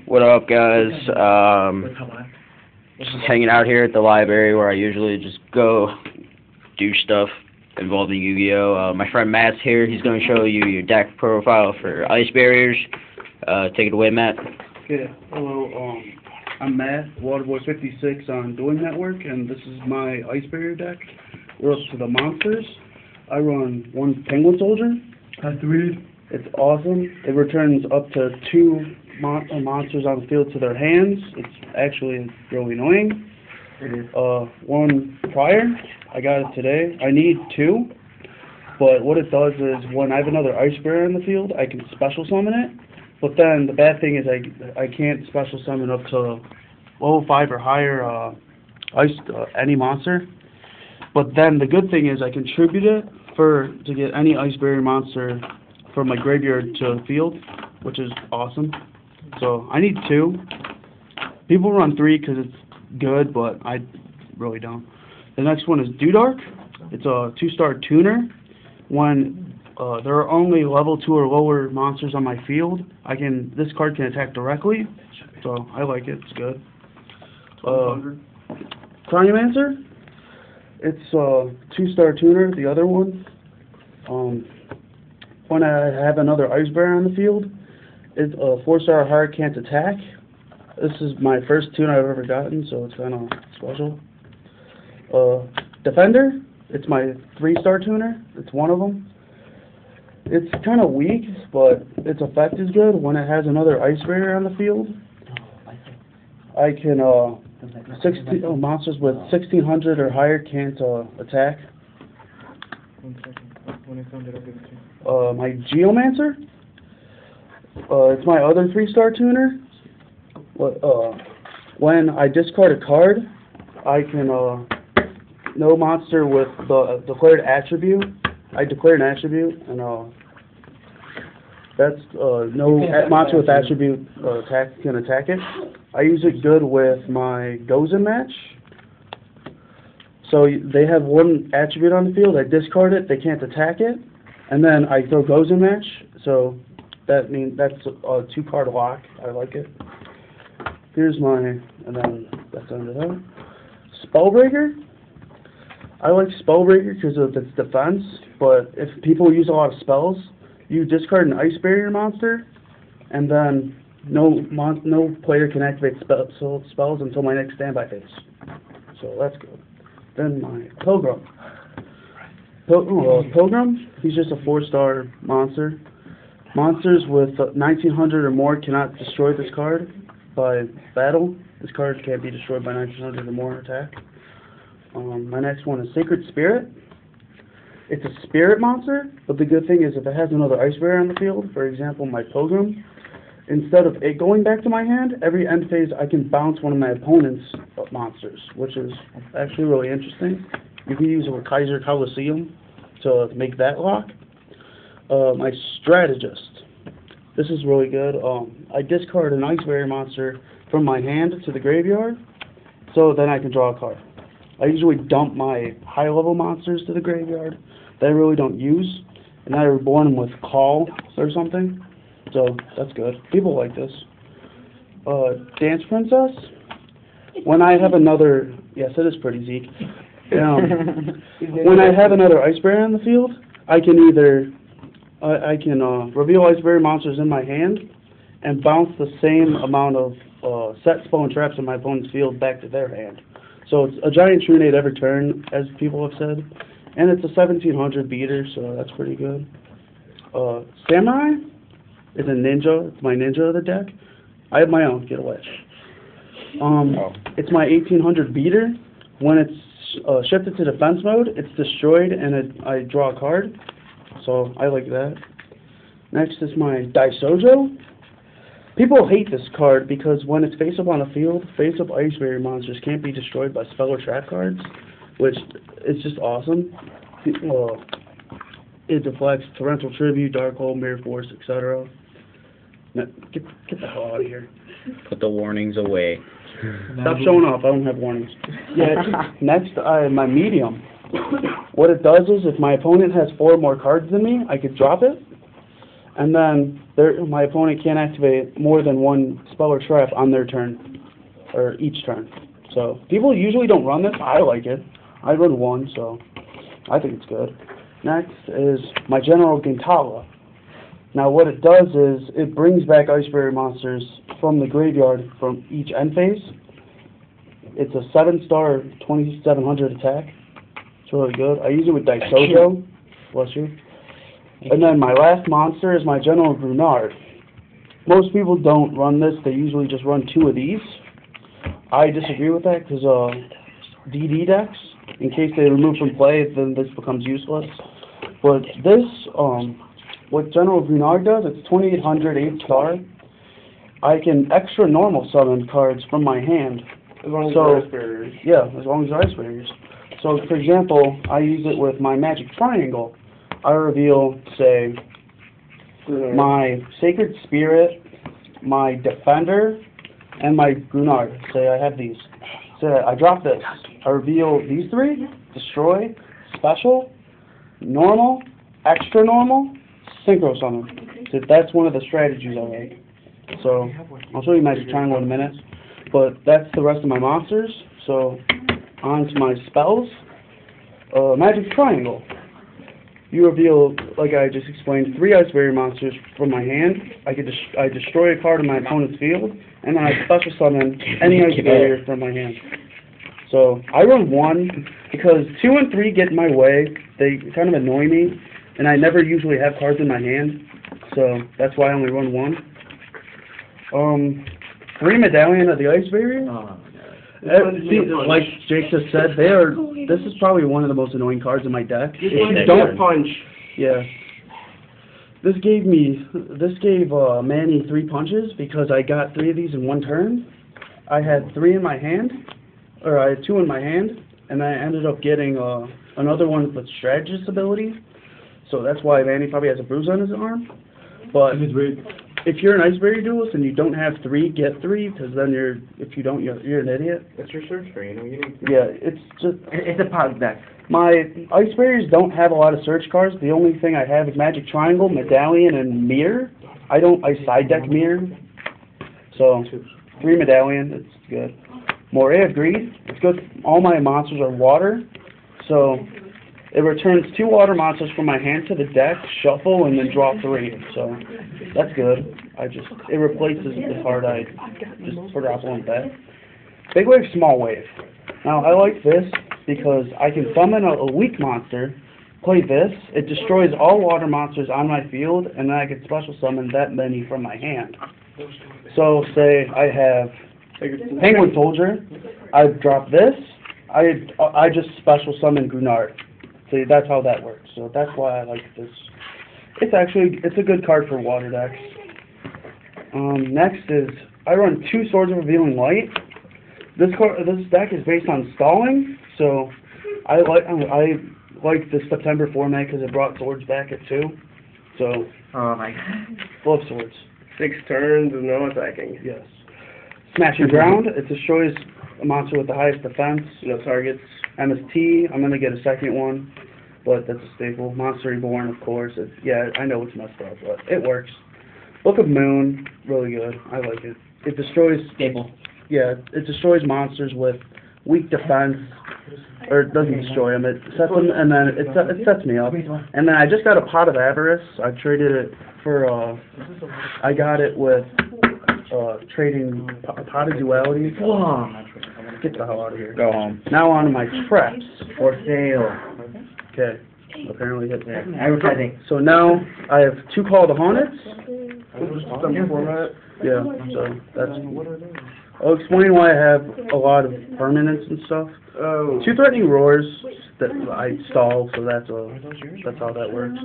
What up, guys? Just hanging out here at the library where I usually just go do stuff involving Yu-Gi-Oh! My friend Matt's here. He's going to show you your deck profile for ice barriers. Take it away, Matt. Yeah, hello, I'm Matt, Waterboy56 on Dueling Network, and this is my ice barrier deck. We're up to the monsters. I run one Penguin Soldier. It's awesome. It returns up to two monsters on the field to their hands. It's actually really annoying. One prior, I got it today. I need two, but what it does is when I have another ice barrier in the field, I can special summon it. But then the bad thing is I can't special summon up to level 5 or higher any monster. But then the good thing is I contribute it to get any ice barrier monster from my graveyard to the field, which is awesome. So I need two. People run 3 because it's good, but I really don't. The next one is Dark. It's a 2-star tuner. When there are only level 2 or lower monsters on my field, this card can attack directly, so I like it. It's good. Cryomancer. It's a 2-star tuner. The other one. When I have another ice barrier on the field, it's a 4-star hard, can't attack. This is my first tune I've ever gotten, so it's kind of special. Defender. It's my 3-star tuner. It's one of them. It's kind of weak, but its effect is good. When it has another ice barrier on the field, I can, monsters with 1600 or higher can't attack. My Geomancer. It's my other 3-star tuner. When I discard a card, I can, no monster with the declared attribute. I declare an attribute, and that's no monster with attribute can attack it. I use it good with my Gozen match. So they have one attribute on the field. I discard it. They can't attack it, and then I throw Gozen match. So that means that's a 2-card lock. I like it. Here's and then that's under that. Spellbreaker. I like Spellbreaker because of its defense, but if people use a lot of spells, you discard an ice barrier monster, and then no player can activate spells until my next standby phase. So that's good. Then my Pilgrim. Pilgrim, he's just a 4-star monster. Monsters with 1900 or more cannot destroy this card by battle. This card can't be destroyed by 1900 or more attack. My next one is Sacred Spirit. It's a spirit monster, but the good thing is if it has another ice barrier on the field, for example my Pilgrim, instead of it going back to my hand, every end phase I can bounce one of my opponent's monsters, which is actually really interesting. You can use a Kaiser Coliseum to make that lock. My Strategist. This is really good. I discard an ice barrier monster from my hand to the graveyard, so then I can draw a card. I usually dump my high-level monsters to the graveyard that I really don't use, and I reborn them with Call or something, so that's good. People like this. Dance Princess. When I have another... Yes, it is pretty, Zeke. When I have another ice barrier in the field, I can either... I can reveal ice barrier monsters in my hand and bounce the same amount of set spell and traps in my opponent's field back to their hand. So it's a giant true nade every turn, as people have said, and it's a 1700 beater, so that's pretty good. Samurai is a ninja. It's my ninja of the deck. I have my own. Get away. It's my 1800 beater. When it's shifted to defense mode, it's destroyed, and I draw a card. So I like that. Next is my Daisojo. People hate this card because when it's face-up on the field, face-up ice barrier monsters can't be destroyed by spell or trap cards, which is just awesome. It deflects Torrential Tribute, Dark Hole, Mirror Force, etc. Get the hell out of here. Put the warnings away. Stop showing off. I don't have warnings. Yeah. Next, I have my Medium. What it does is if my opponent has 4 more cards than me, I could drop it. And then my opponent can't activate more than one spell or trap on their turn, or each turn. So people usually don't run this. I like it. I run one, so I think it's good. Next is my General Gintala. Now what it does is it brings back Ice Barrier monsters from the graveyard from each end phase. It's a 7-star 2700 attack. It's really good. I use it with yugioh. Bless you. And then my last monster is my General Grunard. Most people don't run this. They usually just run 2 of these. I disagree with that because DD decks, in case they remove from play, then this becomes useless. But this, what General Grunard does, it's 2800 8-star. I can extra normal summon cards from my hand. As long as they're ice barriers. Yeah, as long as they're ice barriers. So, for example, I use it with my Magic Triangle. I reveal, say, my Sacred Spirit, my Defender, and my Grunard. Say I have these. Say I drop this. I reveal these 3, Destroy, Special, Normal, Extra Normal, Synchro Summon. So that's one of the strategies I like. So, I'll show you Magic Triangle in a minute. But that's the rest of my monsters. So, on to my spells. Magic Triangle. You reveal, like I just explained, 3 Ice Barrier monsters from my hand. I destroy a card in my opponent's field, and then I special summon any Ice Barrier from my hand. So I run 1 because 2 and 3 get in my way. They kind of annoy me, and I never usually have cards in my hand. So that's why I only run 1. 3 Medallion of the Ice Barrier. See, like Jake just said, this is probably one of the most annoying cards in my deck. If you don't punch. Yeah. This gave Manny 3 punches because I got 3 of these in one turn. I had 3 in my hand, or I had 2 in my hand, and I ended up getting another one with Strategist ability. So that's why Manny probably has a bruise on his arm. But if you're an Ice Barrier duelist and you don't have 3, get 3, because then if you don't, you're an idiot. That's your search for, you know. Yeah, it's a pug deck. My Ice Barriers don't have a lot of search cards. The only thing I have is Magic Triangle, Medallion, and Mirror. I side deck Mirror. So 3 Medallion, it's good. Moray of Greed, it's good. All my monsters are water, so it returns 2 water monsters from my hand to the deck, shuffle, and then draw 3. So that's good. It replaces the card I just put up on that. Big Wave, Small Wave. Now I like this because I can summon a weak monster, play this, it destroys all water monsters on my field, and then I can special summon that many from my hand. So say I have Penguin Soldier, I drop this, I just special summon Grunard. See, that's how that works. So that's why I like this. It's a good card for water decks. Next is I run 2 Swords of Revealing Light. This deck is based on stalling, so I like the September format because it brought swords back at 2. So Oh my god. love swords. 6 turns and no attacking. Yes. Smash and Ground. It destroys a monster with the highest defense. No targets. MST. I'm gonna get a second one, but that's a staple. Monster Reborn, of course. Yeah, I know it's messed up, but it works. Book of Moon. Really good. I like it. It destroys. Staple. Yeah, it destroys monsters with weak defense, or it doesn't destroy them. It sets them, and then it sets me up. And then I just got a Pot of Avarice. I traded it for. I got it with trading Pot of Duality. Get the hell out of here. Go home. Now on to my traps. For sale. Okay. Apparently hit there. Advertising. So now I have 2 Call the Hornets. September format. Yeah. So that's. I'll explain why I have a lot of permanents and stuff. Oh. 2 Threatening Roars that I stall, so that's how that works.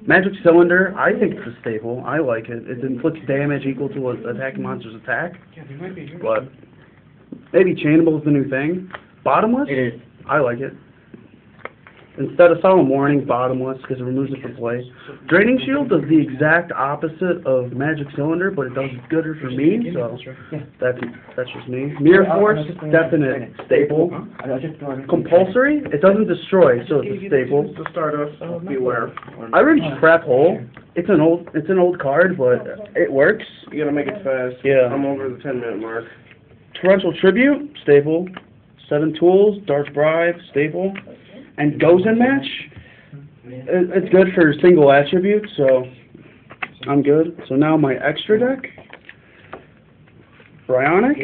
Magic Cylinder, I think it's a staple. I like it. It inflicts damage equal to an attacking monster's attack. But maybe Chainable is the new thing. Bottomless? It is. I like it. Instead of Solemn Warning, Bottomless, because it removes it from play. Draining Shield does the exact opposite of Magic Cylinder, but it does gooder for me, so that's just me. Mirror Force, definite staple. Compulsory, it doesn't destroy, so it's a staple. To start us, beware. I reach Trap Hole. It's an old card, but it works. You gotta make it fast. Yeah. I'm over the 10-minute mark. Torrential Tribute, staple. 7 Tools, Dark Bribe, staple. And Goes in Match, it's good for single attributes, so I'm good. So now my extra deck, Bryonic,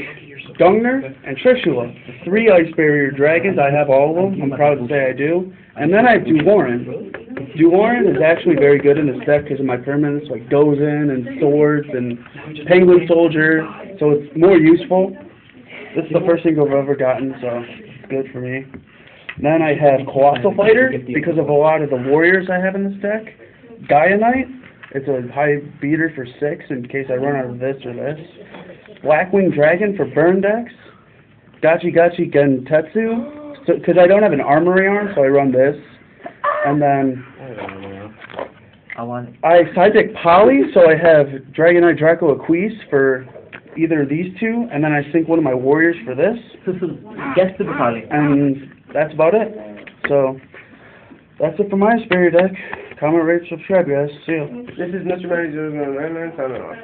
Dungner, and Trishula. The 3 Ice Barrier Dragons, I have all of them, I'm proud to say I do. And then I have Duoran. Duoran is actually very good in this deck because of my permanents, like Goes in and Swords and Penguin Soldier, so it's more useful. This is the first thing I've ever gotten, so it's good for me. Then I have Colossal Fighter, because of a lot of the warriors I have in this deck. Gaia Knight, it's a high beater for 6 in case I run out of this or this. Blackwing Dragon for burn decks. Gachi Gachi Gentetsu, because I don't have an armory arm, so I run this. And then I sidekick Poly, so I have Dragonite Draco Aquise for either of these 2, and then I sync one of my warriors for this. Guess to the party. And that's about it. So, that's it for my Ice Barrier deck. Comment, rate, subscribe, guys. See ya. This is Mr. Mary 0099 signing off.